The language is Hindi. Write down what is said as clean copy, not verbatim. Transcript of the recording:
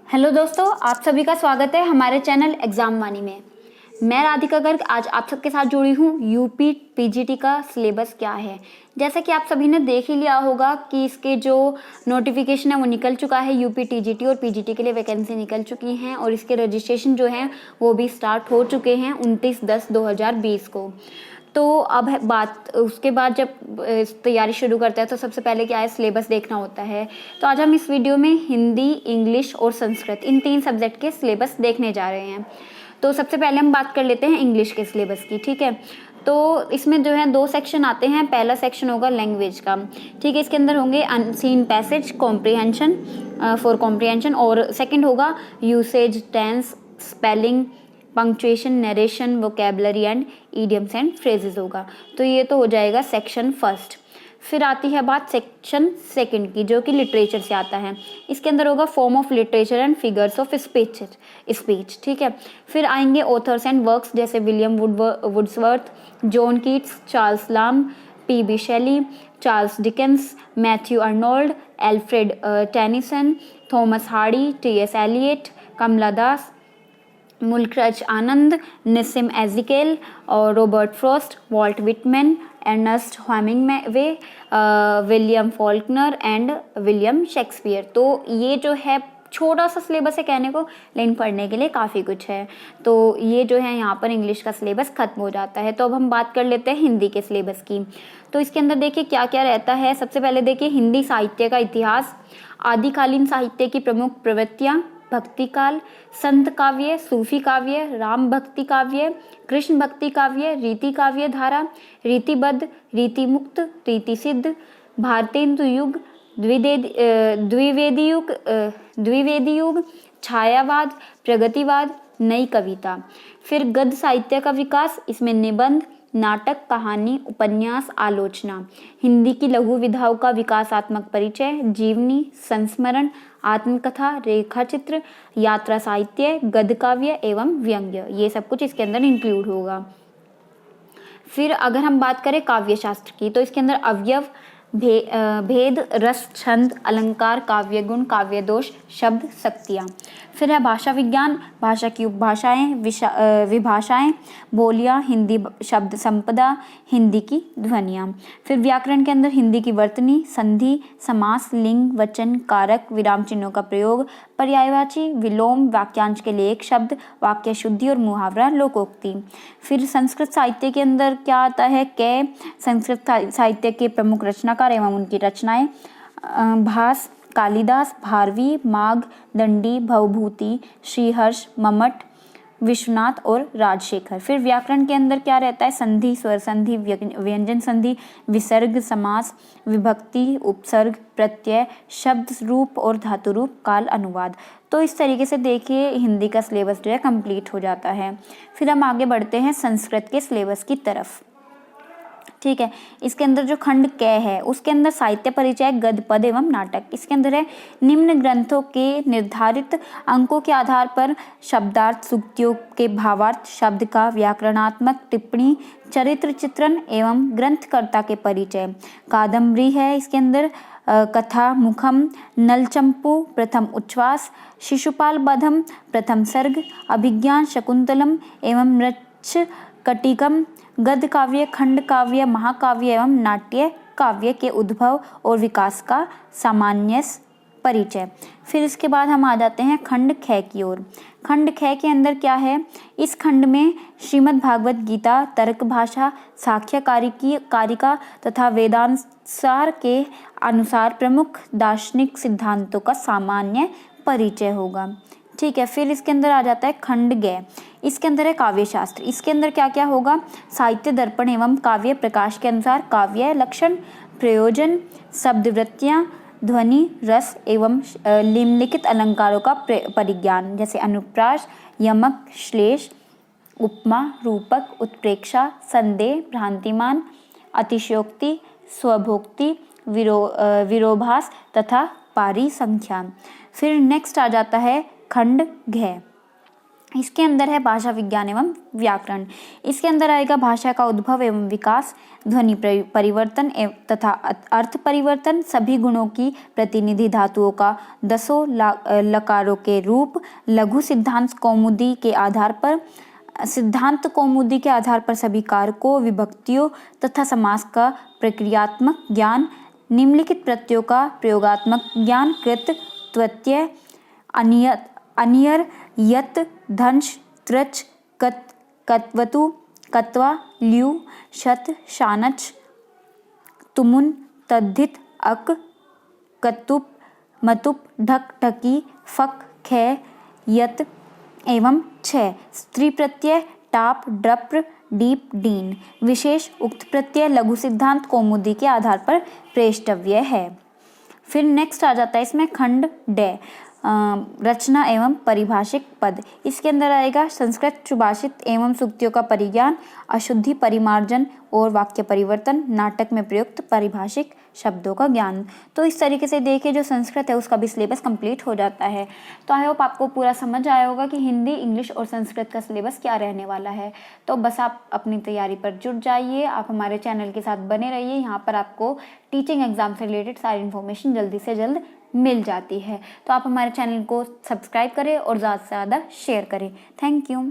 हेलो दोस्तों, आप सभी का स्वागत है हमारे चैनल एग्जाम वाणी में। मैं राधिका गर्ग आज आप सबके साथ जुड़ी हूँ। यूपी पीजीटी का सिलेबस क्या है, जैसा कि आप सभी ने देख ही लिया होगा कि इसके जो नोटिफिकेशन है वो निकल चुका है। यूपी टीजीटी और पीजीटी के लिए वैकेंसी निकल चुकी हैं और इसके रजिस्ट्रेशन जो हैं वो भी स्टार्ट हो चुके हैं 29/10/2020 को। तो अब है बात, उसके बाद जब तैयारी शुरू करते हैं तो सबसे पहले क्या है, सिलेबस देखना होता है। तो आज हम इस वीडियो में हिंदी, इंग्लिश और संस्कृत इन 3 सब्जेक्ट के सिलेबस देखने जा रहे हैं। तो सबसे पहले हम बात कर लेते हैं इंग्लिश के सिलेबस की, ठीक है। तो इसमें जो है 2 सेक्शन आते हैं। पहला सेक्शन होगा लैंग्वेज का, ठीक है। इसके अंदर होंगे unseen passage, comprehension for comprehension, और सेकंड होगा usage, tense, spelling, punctuation, narration, vocabulary and idioms and phrases होगा। तो ये तो हो जाएगा सेक्शन फर्स्ट। फिर आती है बात सेक्शन सेकंड की, जो कि लिटरेचर से आता है। इसके अंदर होगा form of literature and figures of speech, ठीक है। फिर आएंगे ऑथर्स एंड वर्क्स, जैसे William Wordsworth, John Keats, Charles Lamb, P B. Shelley, Charles Dickens, Matthew Arnold, Alfred Tennyson, Thomas Hardy, T S. Eliot, Kamala Das, Mulkraj Anand, Nissim Ezekiel और Robert Frost, Walt Whitman, Ernest Hemingway, William Faulkner and William Shakespeare. तो ये जो है छोटा सा सिलेबस है कहने को, लेकिन पढ़ने के लिए काफ़ी कुछ है। तो ये जो है यहाँ पर इंग्लिश का सिलेबस खत्म हो जाता है। तो अब हम बात कर लेते हैं हिंदी के सिलेबस की। तो इसके अंदर देखिए क्या क्या रहता है। सबसे पहले देखिए हिंदी साहित्य का इतिहास, आदिकालीन साहित्य की प्रमुख प्रवृत्तियाँ, भक्ति काल, संत काव्य, सूफी काव्य, राम भक्ति काव्य, कृष्ण भक्ति काव्य, रीति काव्य धारा, रीतिबद्ध, रीति मुक्त, रीति सिद्ध, भारतेंदु युग, द्विवेदी युग, छायावाद, प्रगतिवाद, नई कविता। फिर गद्य साहित्य का विकास, इसमें निबंध, नाटक, कहानी, उपन्यास, आलोचना। हिंदी की लघु विधाओं का विकासात्मक परिचय, जीवनी, संस्मरण, आत्मकथा, रेखाचित्र, यात्रा साहित्य, गद्य काव्य एवं व्यंग्य, ये सब कुछ इसके अंदर इंक्लूड होगा। फिर अगर हम बात करें काव्य शास्त्र की, तो इसके अंदर अवयव, भेद, रस, छंद, अलंकार, काव्य गुण, काव्य दोष, शब्द, शक्तियाँ। फिर है भाषा विज्ञान, भाषा की उपभाषाएं, विभाषाएं, बोलियां, हिंदी शब्द संपदा, हिंदी की ध्वनियाँ। फिर व्याकरण के अंदर हिंदी की वर्तनी, संधि, समास, लिंग, वचन, कारक, विराम चिन्हों का प्रयोग, पर्यायवाची, विलोम, वाक्यांश के लिए एक शब्द, वाक्य शुद्धि और मुहावरा, लोकोक्ति। फिर संस्कृत साहित्य के अंदर क्या आता है, संस्कृत साहित्य के प्रमुख रचनाकार एवं उनकी रचनाएं, भास, कालिदास, भारवी, माघ, दंडी, भवभूति, श्रीहर्ष, मम्मट, विश्वनाथ और राजशेखर। फिर व्याकरण के अंदर क्या रहता है, संधि, स्वर संधि, व्यंजन संधि, विसर्ग, समास, विभक्ति, उपसर्ग, प्रत्यय, शब्द रूप और धातु रूप, काल, अनुवाद। तो इस तरीके से देखिए हिंदी का सिलेबस जो है कंप्लीट हो जाता है। फिर हम आगे बढ़ते हैं संस्कृत के सिलेबस की तरफ, ठीक है। इसके अंदर जो खंड क है उसके अंदर साहित्य परिचय, गद्य, पद एवं नाटक। इसके अंदर है निम्न ग्रंथों के निर्धारित अंकों के आधार पर शब्दार्थ, सूक्तियों के भावार्थ, शब्द का व्याकरणात्मक टिप्पणी, चरित्र चित्रण एवं ग्रंथकर्ता के परिचय। कादम्बरी है इसके अंदर, कथा, मुखम, नलचंपू, प्रथम उच्छ्वास, शिशुपाल बधम, प्रथम सर्ग, अभिज्ञान, शकुंतलम एवं मृच्छ कटिकम, गद्य काव्य, खंड काव्य, महाकाव्य एवं नाट्य काव्य के उद्भव और विकास का सामान्य परिचय। फिर इसके बाद हम आ जाते हैं खंड ख की ओर। खंड ख के अंदर क्या है, इस खंड में श्रीमद् भागवत गीता, तर्क भाषा, साख्य कारिका तथा वेदांत सार के अनुसार प्रमुख दार्शनिक सिद्धांतों का सामान्य परिचय होगा, ठीक है। फिर इसके अंदर आ जाता है खंड ग। इसके अंदर है काव्य शास्त्र। इसके अंदर क्या क्या होगा, साहित्य दर्पण एवं काव्य प्रकाश के अनुसार काव्य लक्षण, प्रयोजन, शब्दवृत्तियाँ, ध्वनि, रस एवं निम्नलिखित अलंकारों का परिज्ञान, जैसे अनुप्रास, यमक, श्लेष, उपमा, रूपक, उत्प्रेक्षा, संदेह, भ्रांतिमान, अतिशयोक्ति, स्वभोक्ति, विरोधाभास तथा पारिसंख्या। फिर नेक्स्ट आ जाता है खंड घ। इसके अंदर है भाषा विज्ञान एवं व्याकरण। इसके अंदर आएगा भाषा का उद्भव एवं विकास, ध्वनि परिवर्तन तथा अर्थ परिवर्तन, सभी गुणों की प्रतिनिधि धातुओं का 10 लकारों के रूप, लघु सिद्धांत कौमुदी के आधार पर सभी कारकों, विभक्तियों तथा समास का प्रक्रियात्मक ज्ञान, निम्नलिखित प्रत्ययों का प्रयोगात्मक ज्ञान, कृत, त्वत्यय, अनियर, यत, धंश, त्रच, कत्वतु, कत्वा, ल्यू, शत, शानच, तुमुन, तद्धित, अक, कतुप, मतुप, ढक, ढकी, फक, खे, यत एवं छह। स्त्री प्रत्यय टाप, ड्रप्र, डीप, डीन। विशेष उक्त प्रत्यय लघु सिद्धांत कौमुदी के आधार पर प्रेषितव्य है। फिर नेक्स्ट आ जाता है इसमें खंड डे, रचना एवं परिभाषिक पद। इसके अंदर आएगा संस्कृत सुभाषित एवं सूक्तियों का परिज्ञान, अशुद्धि परिमार्जन और वाक्य परिवर्तन, नाटक में प्रयुक्त परिभाषिक शब्दों का ज्ञान। तो इस तरीके से देखिए जो संस्कृत है उसका भी सिलेबस कंप्लीट हो जाता है। तो आई होप आपको पूरा समझ आया होगा कि हिंदी, इंग्लिश और संस्कृत का सिलेबस क्या रहने वाला है। तो बस आप अपनी तैयारी पर जुट जाइए, आप हमारे चैनल के साथ बने रहिए। यहाँ पर आपको टीचिंग एग्जाम से रिलेटेड सारी इन्फॉर्मेशन जल्दी से जल्द मिल जाती है। तो आप हमारे चैनल को सब्सक्राइब करें और ज़्यादा से ज़्यादा शेयर करें। Thank you.